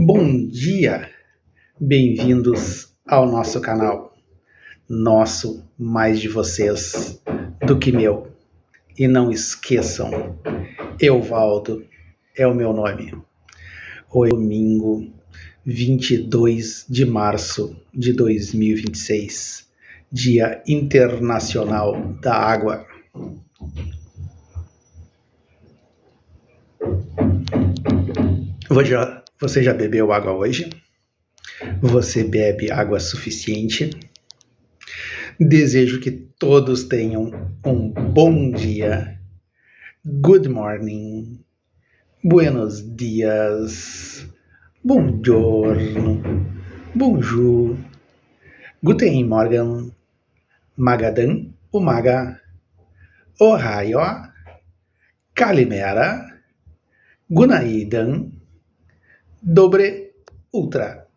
Bom dia, bem-vindos ao nosso canal. Nosso mais de vocês do que meu. E não esqueçam, Evaldo é o meu nome. Hoje é domingo, 22 de março de 2026, Dia Internacional da Água. Você já bebeu água hoje? Você bebe água suficiente? Desejo que todos tenham um bom dia. Good morning. Buenos dias. Buongiorno. Bonjour. Guten Morgen. Magadan umaga. Ohayo. Kalimera. Gunaidan. Dobre Ultra.